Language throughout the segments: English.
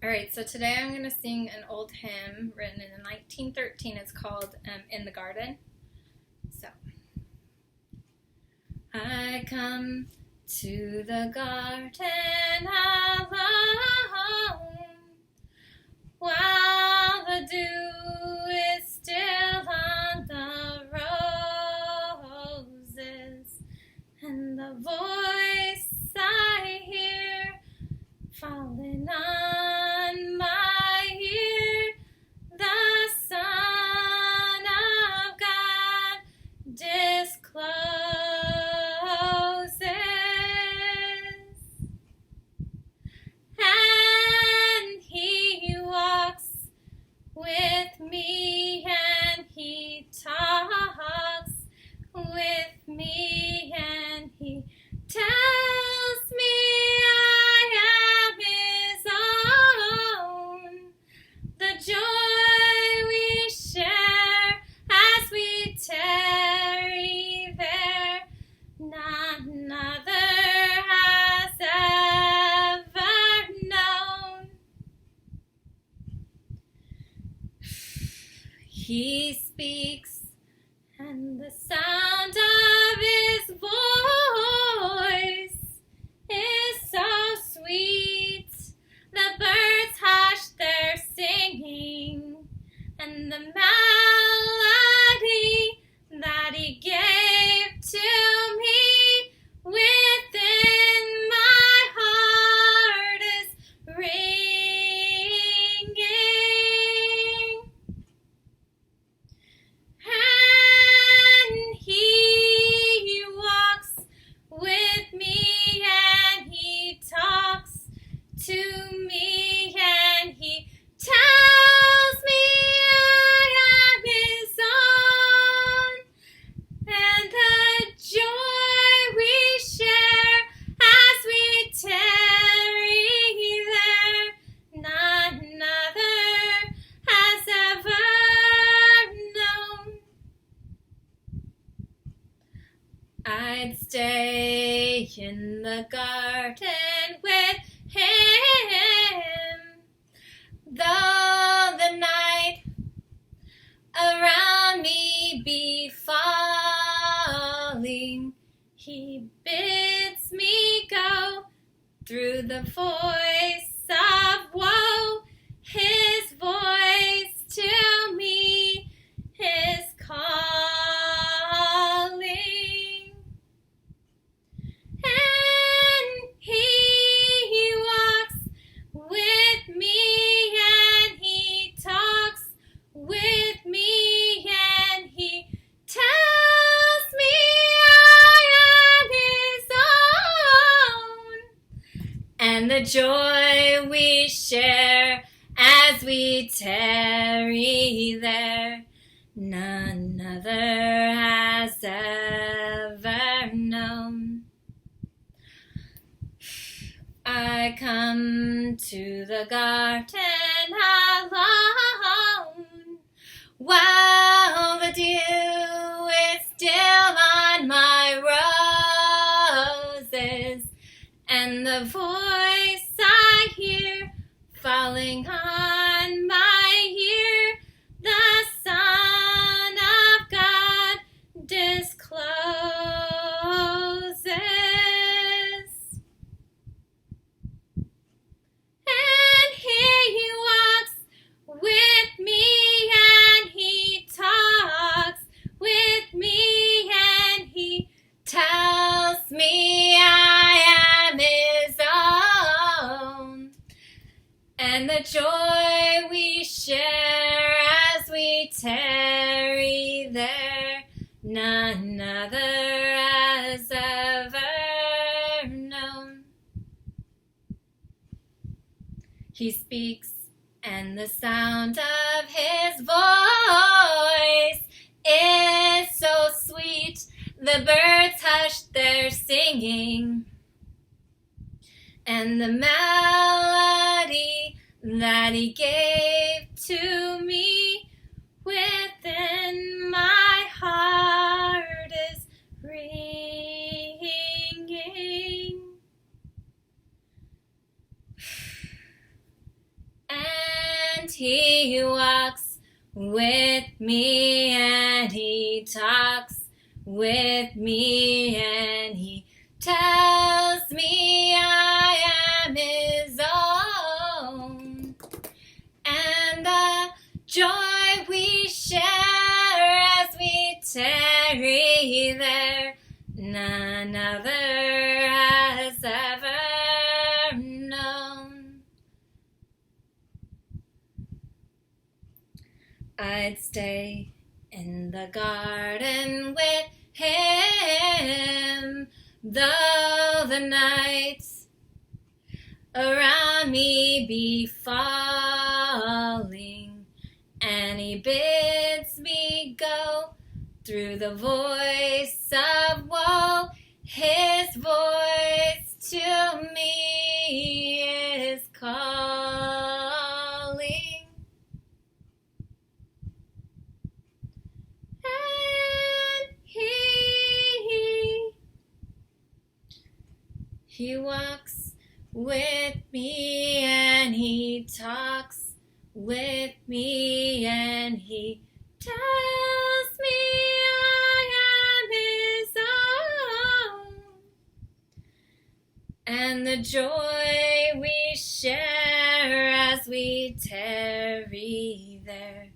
All right, so today I'm going to sing an old hymn written in 1913. It's called In the Garden. So, I come to the garden alone while the dew is still on the roses, and the voice I hear falling on my ear, the Son of God discloses, and He walks with me, and He talks with me, and He tells me I am His own. The joy we share as we tarry there, none other has ever known. He speaks, and the sound of His voice is so sweet. The birds hush their singing, and the melody that He gave to me within my heart is ringing. And He walks with me, and He talks to me, and He tells me I am His own. And the joy we share as we tarry there, none other has ever known. I'd stay in the garden with Him, though the night around me be falling. He bids me go through the voice of woe, His voice to me is calling. And He walks with me, and He talks with me, and He tells me I am His own. And the joy we share as we tarry there, none other has ever known. I come to the garden alone while the dew is still on my roses, and the voice I hear falling on my ear, the Son of God discloses. And He walks with me, and He talks with me, and He tells me I am His own. And the joy we share as we tarry there, none other has ever known. He speaks, and the sound of His voice is so sweet. The birds hush their singing, and the melody that He gave to me within my heart is ringing. he walks with me, and he talks with me, and he tells me I am his own. And the joy we share as we tarry there, none other has ever known. I'd stay in the garden with him, though the nights around me be falling, and he bids me go through the voice of woe. His voice to me is calling, and he walks with me, and he talks with me, and he tells me I am his own. And the joy we share as we tarry there,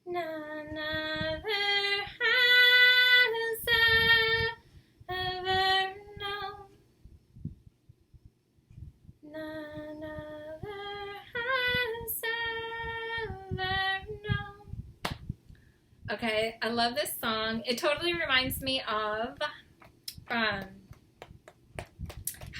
none other has ever known. None other has ever known. Okay, I love this song. It totally reminds me of how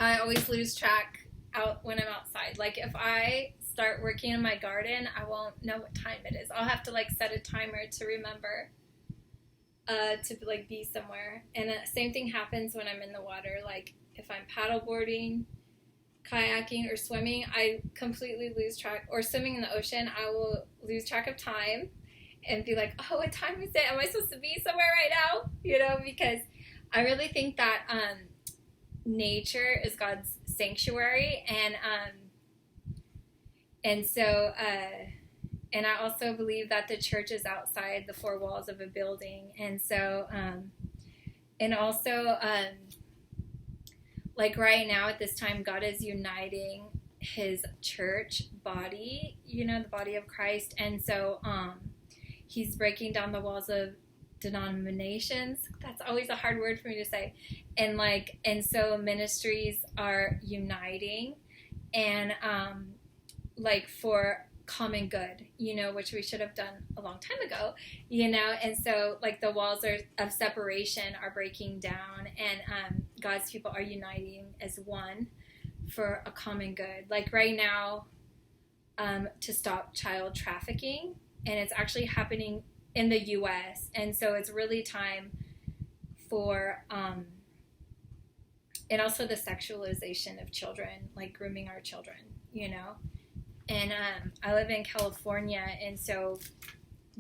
I always lose track out when I'm outside. Like if I start working in my garden, I won't know what time it is. I'll have to like set a timer to remember to like be somewhere. And same thing happens when I'm in the water. Like if I'm paddleboarding, kayaking, or swimming, I completely lose track. Or swimming in the ocean, I will lose track of time and be like, oh, what time is it? Am I supposed to be somewhere right now? You know, because I really think that nature is God's sanctuary, and so and I also believe that the church is outside the four walls of a building, and so and also like right now at this time, God is uniting his church body, you know, the body of Christ, and so he's breaking down the walls of denominations. That's always a hard word for me to say. And so ministries are uniting and like for common good, you know, which we should have done a long time ago, you know. And so like the walls of separation are breaking down, and God's people are uniting as one for a common good. Like right now, to stop child trafficking, and it's actually happening in the U.S. And so it's really time for and also the sexualization of children, like grooming our children, you know. And I live in California, and so,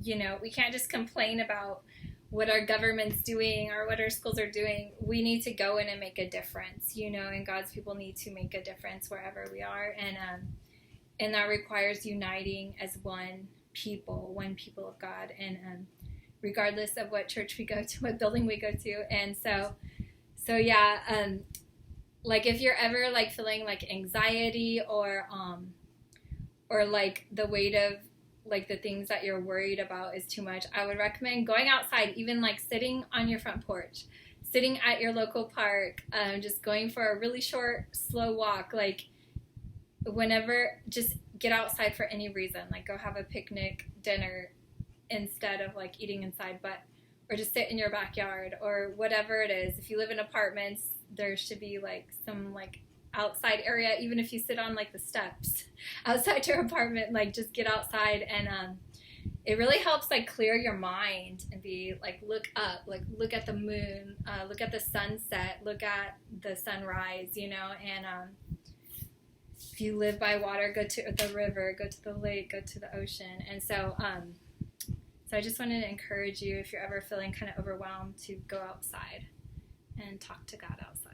you know, we can't just complain about what our government's doing or what our schools are doing. We need to go in and make a difference, you know, and God's people need to make a difference wherever we are. And that requires uniting as one people of God, and regardless of what church we go to, what building we go to. And so yeah, like if you're ever like feeling like anxiety or like the weight of like the things that you're worried about is too much, I would recommend going outside, even like sitting on your front porch, sitting at your local park, just going for a really short, slow walk, like whenever, just get outside for any reason, like go have a picnic dinner instead of like eating inside, or just sit in your backyard or whatever it is. If you live in apartments, there should be like some like outside area, even if you sit on like the steps outside your apartment, like just get outside. And it really helps like clear your mind and be like, look up, like look at the moon, look at the sunset, look at the sunrise, you know. And if you live by water, go to the river, go to the lake, go to the ocean. And so I just wanted to encourage you, if you're ever feeling kind of overwhelmed, to go outside and talk to God outside.